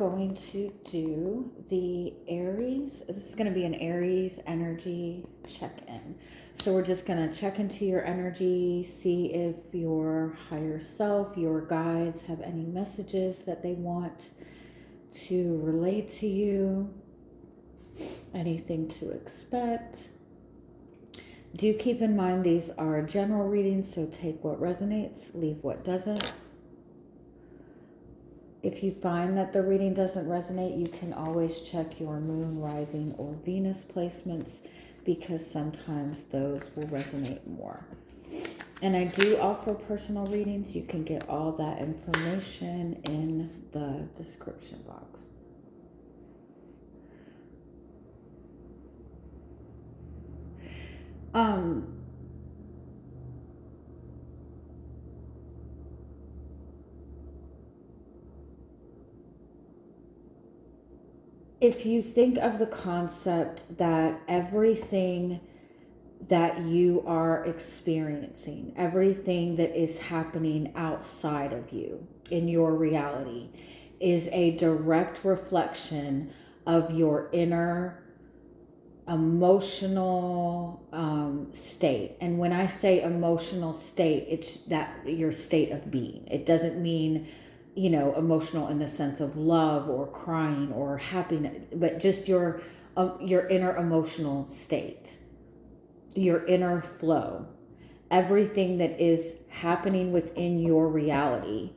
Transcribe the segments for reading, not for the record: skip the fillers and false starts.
going to do the Aries. This is going to be an Aries energy check-in. So we're just going to check into your energy, see if your higher self, your guides have any messages that they want to relay to you, anything to expect. Do keep in mind these are general readings, so take what resonates, leave what doesn't. If you find that the reading doesn't resonate, you can always check your moon, rising, or Venus placements, because sometimes those will resonate more. And I do offer personal readings. You can get all that information in the description box. If you think of the concept that everything that you are experiencing, everything that is happening outside of you in your reality is a direct reflection of your inner emotional state. And when I say emotional state, it's that your state of being. It doesn't mean, you know, emotional in the sense of love or crying or happiness, but just your inner emotional state, your inner flow. Everything that is happening within your reality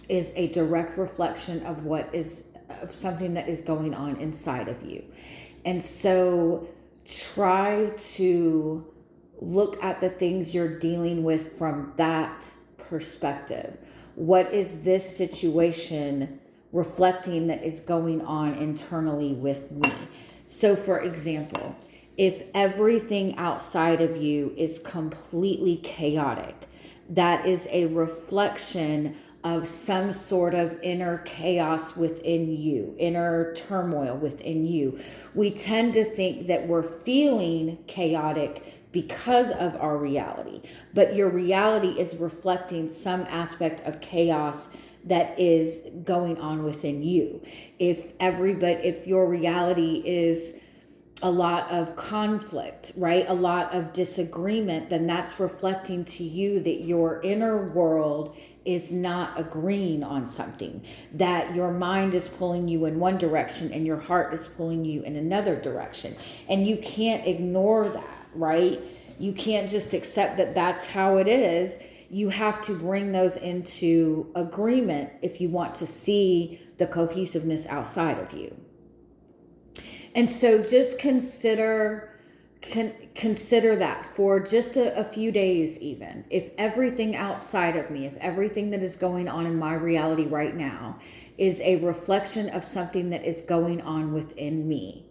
is a direct reflection of of something that is going on inside of you. And so try to look at the things you're dealing with from that perspective. What is this situation reflecting that is going on internally with me? So for example, if everything outside of you is completely chaotic, that is a reflection of some sort of inner chaos within you, inner turmoil within you. We tend to think that we're feeling chaotic because of our reality, but your reality is reflecting some aspect of chaos that is going on within you. If your reality is a lot of conflict, right? A lot of disagreement, then that's reflecting to you that your inner world is not agreeing on something, that your mind is pulling you in one direction and your heart is pulling you in another direction. And you can't ignore that, right? You can't just accept that that's how it is. You have to bring those into agreement if you want to see the cohesiveness outside of you. And so just consider that for just a few days even. If everything outside of me, if everything that is going on in my reality right now is a reflection of something that is going on within me,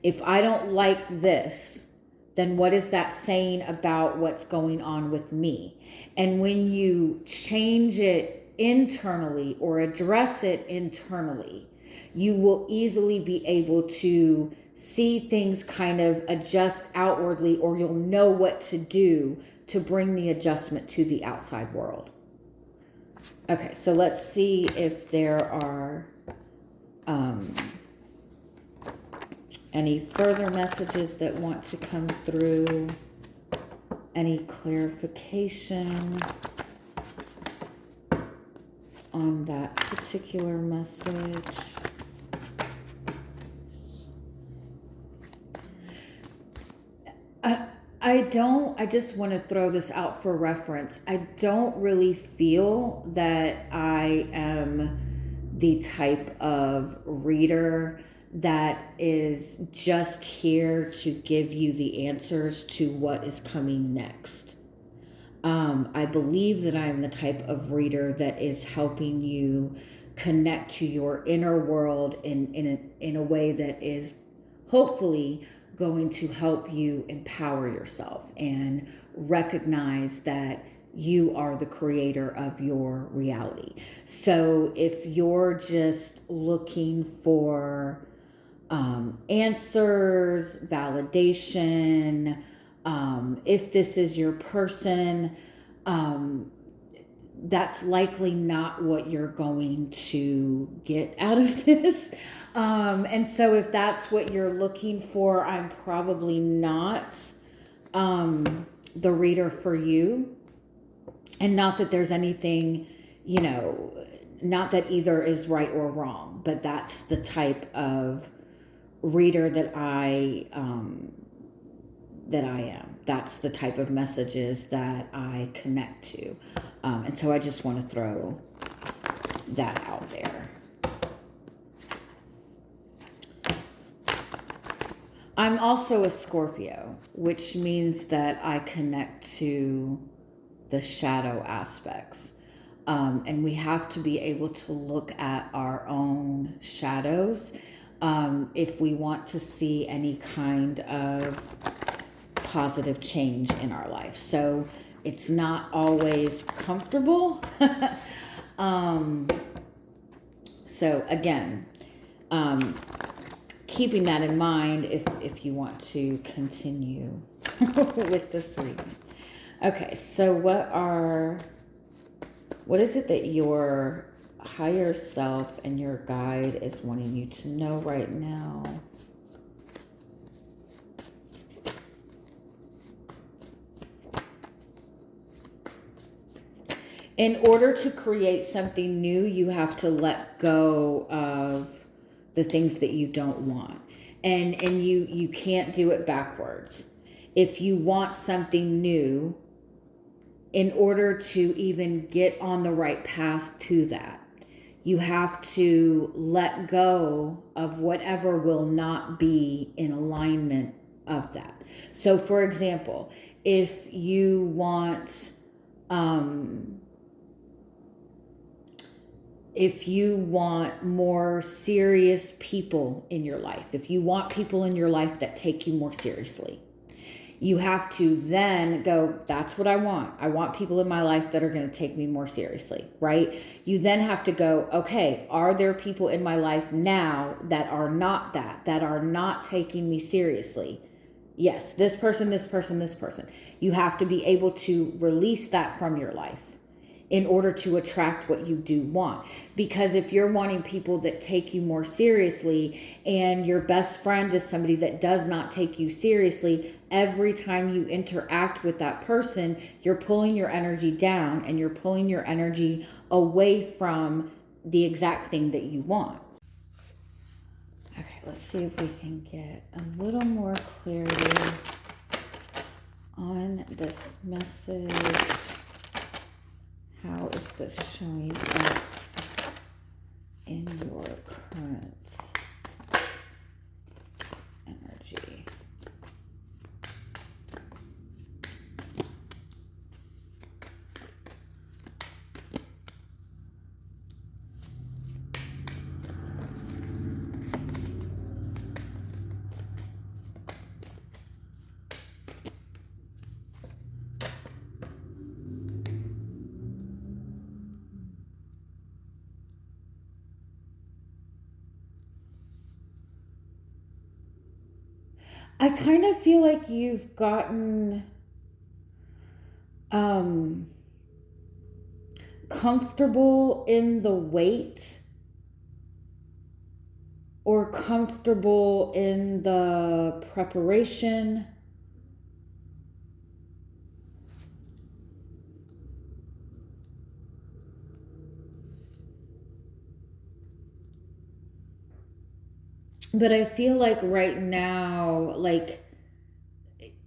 if I don't like this, then what is that saying about what's going on with me? And when you change it internally or address it internally, you will easily be able to see things kind of adjust outwardly, or you'll know what to do to bring the adjustment to the outside world. Okay, so let's see if there are any further messages that want to come through, any clarification on that particular message. I just want to throw this out for reference. I don't really feel that I am the type of reader that is just here to give you the answers to what is coming next. I believe that I am the type of reader that is helping you connect to your inner world in a way that is hopefully going to help you empower yourself and recognize that you are the creator of your reality. So if you're just looking for answers, validation, if this is your person, that's likely not what you're going to get out of this. And so if that's what you're looking for, I'm probably not the reader for you. And not that there's anything, not that either is right or wrong, but that's the type of reader that I am. That's the type of messages that I connect to. And so I just want to throw that out there. I'm also a Scorpio, which means that I connect to the shadow aspects. And we have to be able to look at our own shadows if we want to see any kind of positive change in our life. So it's not always comfortable. So again, keeping that in mind if you want to continue with this reading. Okay, so what is it that your higher self and your guide is wanting you to know right now? In order to create something new, you have to let go of the things that you don't want. And you can't do it backwards. If you want something new, in order to even get on the right path to that, you have to let go of whatever will not be in alignment of that. So for example, if you want more serious people in your life, if you want people in your life that take you more seriously, you have to then go, that's what I want. I want people in my life that are going to take me more seriously, right? You then have to go, okay, are there people in my life now that are not that are not taking me seriously? Yes, this person, this person, this person. You have to be able to release that from your life in order to attract what you do want. Because if you're wanting people that take you more seriously and your best friend is somebody that does not take you seriously, every time you interact with that person, you're pulling your energy down and you're pulling your energy away from the exact thing that you want. Okay, let's see if we can get a little more clarity on this message. How is this showing up in your current energy? I kind of feel like you've gotten comfortable in the wait, or comfortable in the preparation. But I feel like right now, like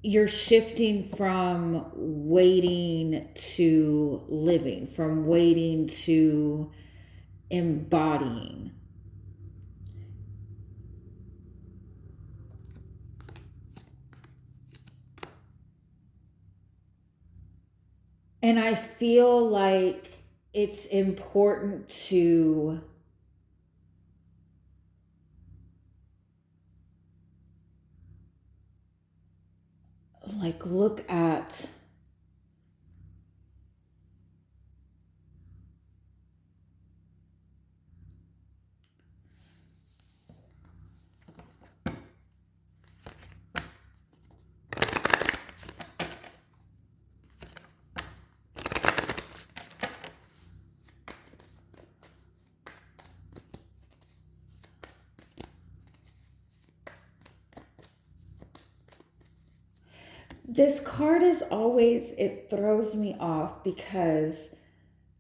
you're shifting from waiting to living, from waiting to embodying. And I feel like it's important to like look at This card is always, it throws me off because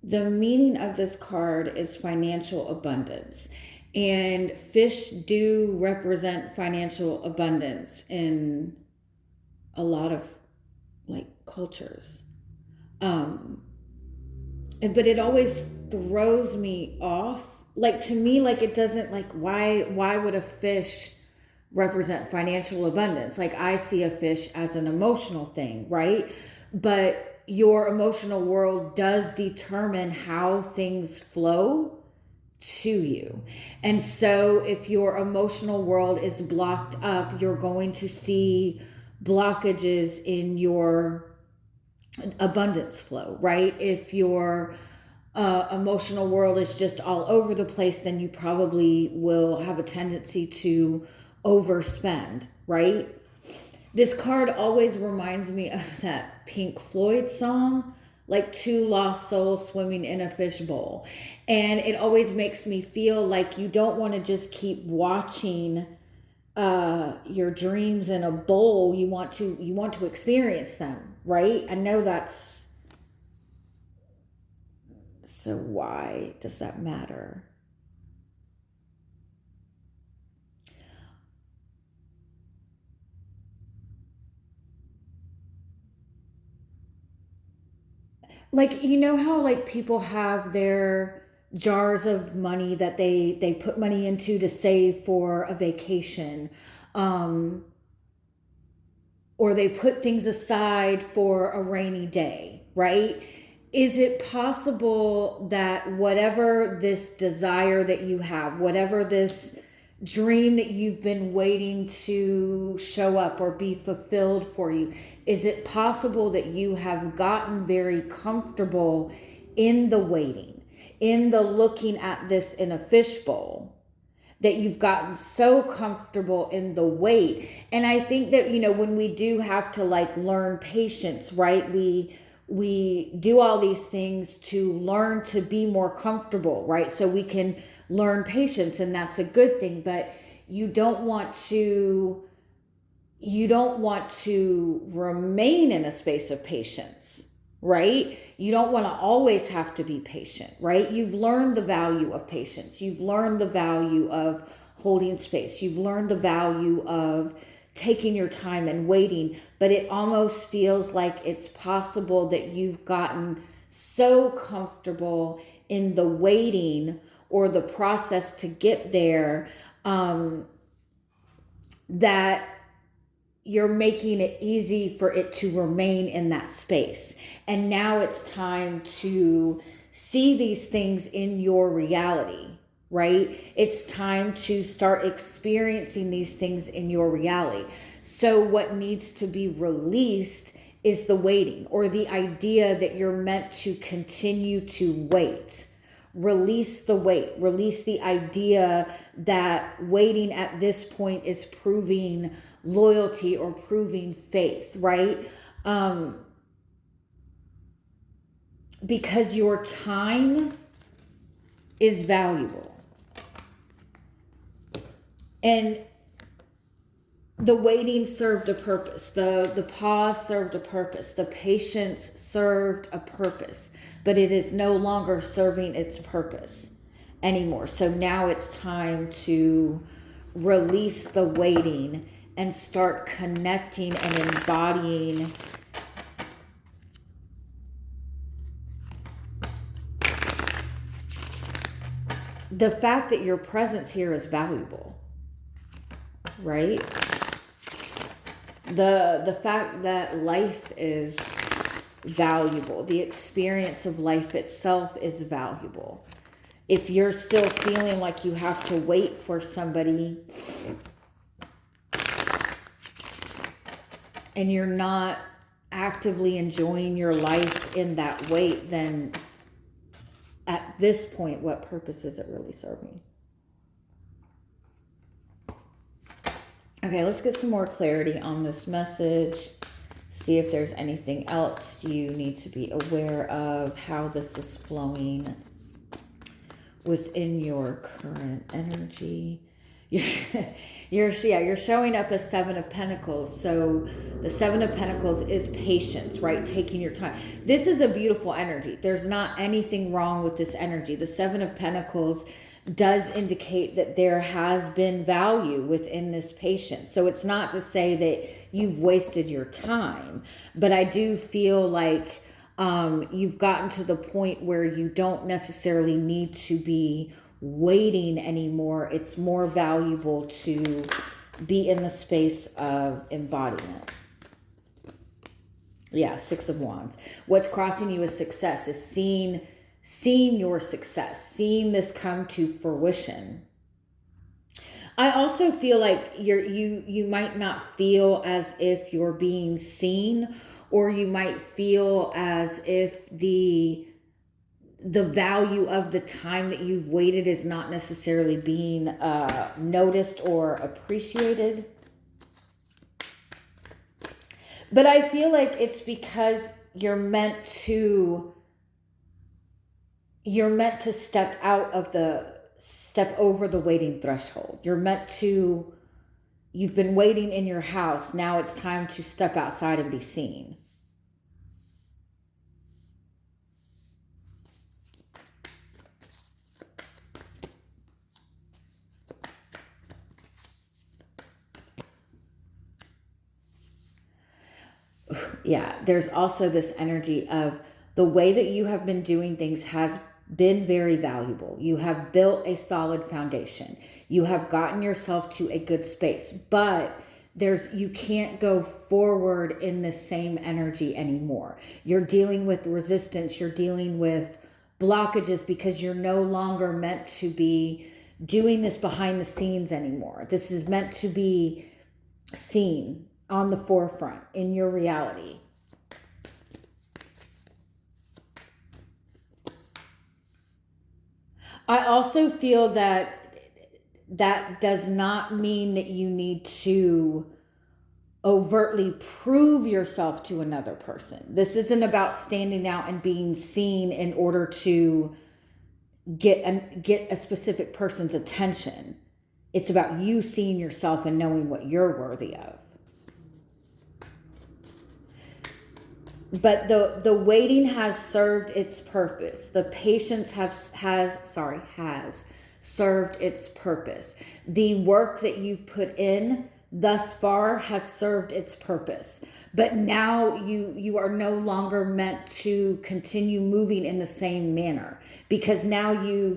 the meaning of this card is financial abundance. And fish do represent financial abundance in a lot of like cultures. But it always throws me off. Like to me, like it doesn't like why would a fish represent financial abundance? Like I see a fish as an emotional thing, right? But your emotional world does determine how things flow to you. And so if your emotional world is blocked up, you're going to see blockages in your abundance flow, right? If your emotional world is just all over the place, then you probably will have a tendency to overspend, right? This card always reminds me of that Pink Floyd song, like two lost souls swimming in a fishbowl. And it always makes me feel like you don't want to just keep watching your dreams in a bowl. You want to experience them, right? I know that's, so why does that matter? Like, you know how like people have their jars of money that they put money into to save for a vacation, um or they put things aside for a rainy day, right? Is it possible that whatever this desire that you have, whatever this dream that you've been waiting to show up or be fulfilled for you, is it possible that you have gotten very comfortable in the waiting, in the looking at this in a fishbowl? That you've gotten so comfortable in the wait. And I think that, you know, when we do have to like learn patience, right? We do all these things to learn to be more comfortable, right? So we can learn patience, and that's a good thing. But you don't want to remain in a space of patience, right? You don't want to always have to be patient, right? You've learned the value of patience. You've learned the value of holding space. You've learned the value of taking your time and waiting, but it almost feels like it's possible that you've gotten so comfortable in the waiting or the process to get there, that you're making it easy for it to remain in that space. And now it's time to see these things in your reality, right? It's time to start experiencing these things in your reality. So what needs to be released is the waiting, or the idea that you're meant to continue to wait. Release the wait. Release the idea that waiting at this point is proving loyalty or proving faith, right? Because your time is valuable. And the waiting served a purpose. The pause served a purpose. The patience served a purpose. But it is no longer serving its purpose anymore. So now it's time to release the waiting and start connecting and embodying the fact that your presence here is valuable, right? The fact that life is valuable. The experience of life itself is valuable. If you're still feeling like you have to wait for somebody and you're not actively enjoying your life in that wait, then at this point, what purpose is it really serving? Okay, let's get some more clarity on this message. See if there's anything else you need to be aware of, how this is flowing within your current energy. You're showing up as Seven of Pentacles. So the Seven of Pentacles is patience, right? Taking your time. This is a beautiful energy. There's not anything wrong with this energy. The Seven of Pentacles does indicate that there has been value within this patience. So it's not to say that you've wasted your time, but I do feel like you've gotten to the point where you don't necessarily need to be waiting anymore. It's more valuable to be in the space of embodiment. Yeah, Six of Wands. What's crossing you as success is seeing your success, seeing this come to fruition. I also feel like you might not feel as if you're being seen, or you might feel as if the value of the time that you've waited is not necessarily being noticed or appreciated. But I feel like it's because you're meant to step over the waiting threshold. You've been waiting in your house. Now it's time to step outside and be seen. Yeah, there's also this energy of the way that you have been doing things has been very valuable. You have built a solid foundation. You have gotten yourself to a good space, but you can't go forward in the same energy anymore. You're dealing with resistance, you're dealing with blockages because you're no longer meant to be doing this behind the scenes anymore. This is meant to be seen on the forefront in your reality. I also feel that does not mean that you need to overtly prove yourself to another person. This isn't about standing out and being seen in order to get a specific person's attention. It's about you seeing yourself and knowing what you're worthy of. But the waiting has served its purpose. The patience has served its purpose. The work that you've put in thus far has served its purpose. But now you are no longer meant to continue moving in the same manner, because now you're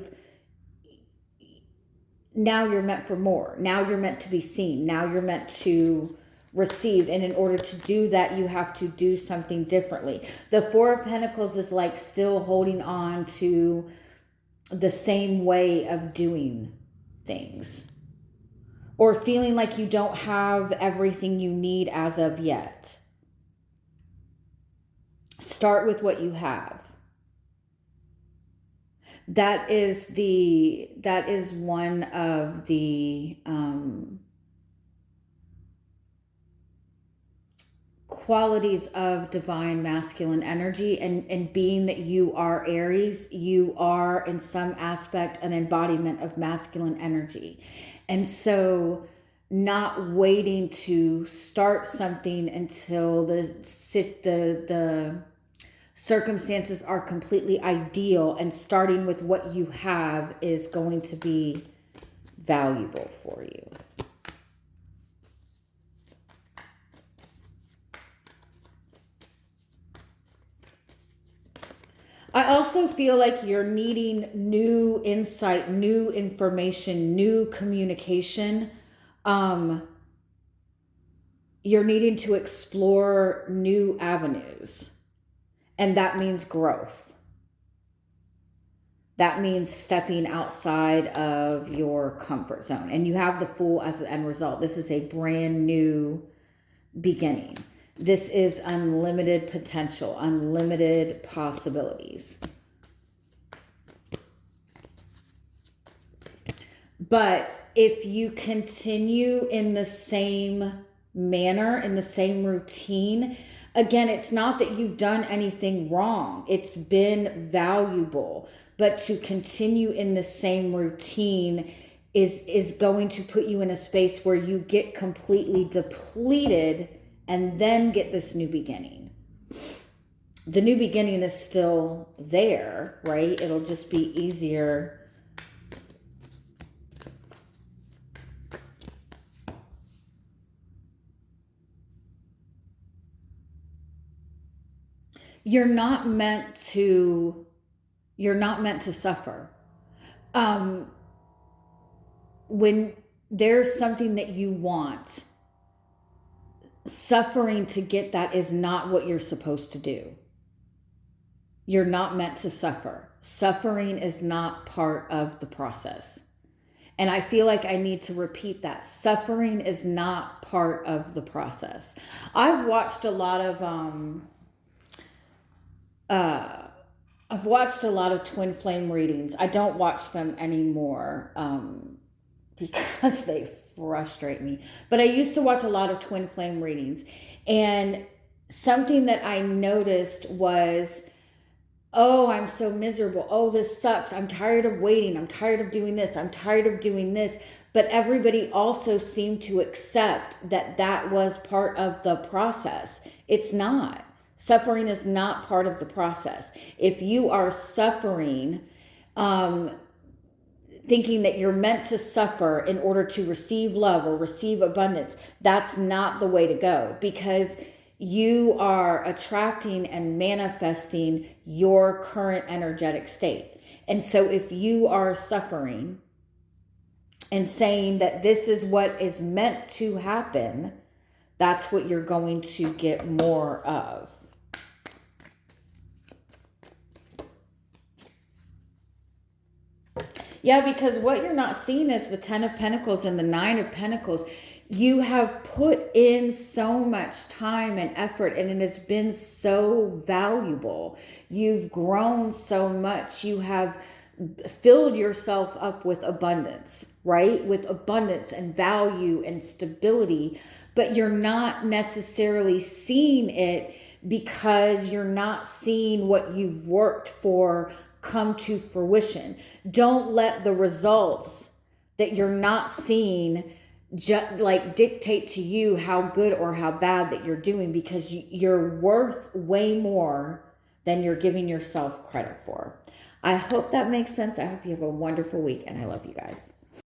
meant for more. Now you're meant to be seen. Now you're meant to received, and in order to do that you have to do something differently. The Four of Pentacles is like still holding on to the same way of doing things, or feeling like you don't have everything you need as of yet. Start with what you have. That is one of the qualities of divine masculine energy, and being that you are Aries, you are in some aspect an embodiment of masculine energy. And so not waiting to start something until the circumstances are completely ideal, and starting with what you have is going to be valuable for you. I also feel like you're needing new insight, new information, new communication. You're needing to explore new avenues. And that means growth. That means stepping outside of your comfort zone. And you have the Fool as the end result. This is a brand new beginning. This is unlimited potential, unlimited possibilities. But if you continue in the same manner, in the same routine, again, it's not that you've done anything wrong. It's been valuable. But to continue in the same routine is going to put you in a space where you get completely depleted and then get this new beginning. The new beginning is still there, right? It'll just be easier. You're not meant to suffer. When there's something that you want, suffering to get that is not what you're supposed to do. You're not meant to suffer. Suffering is not part of the process. And I feel like I need to repeat that. Suffering is not part of the process. I've watched a lot of Twinflame readings. I don't watch them anymore because they frustrate me. But I used to watch a lot of Twinflame readings. And something that I noticed was, oh, I'm so miserable. Oh, this sucks. I'm tired of waiting. I'm tired of doing this. I'm tired of doing this. But everybody also seemed to accept that that was part of the process. It's not. Suffering is not part of the process. If you are suffering, thinking that you're meant to suffer in order to receive love or receive abundance, that's not the way to go, because you are attracting and manifesting your current energetic state. And so if you are suffering and saying that this is what is meant to happen, that's what you're going to get more of. Yeah, because what you're not seeing is the 10 of Pentacles and the 9 of Pentacles. You have put in so much time and effort, and it has been so valuable. You've grown so much. You have filled yourself up with abundance, right? With abundance and value and stability, but you're not necessarily seeing it because you're not seeing what you've worked for come to fruition. Don't let the results that you're not seeing dictate to you how good or how bad that you're doing, because you're worth way more than you're giving yourself credit for. I hope that makes sense. I hope you have a wonderful week, and I love you guys.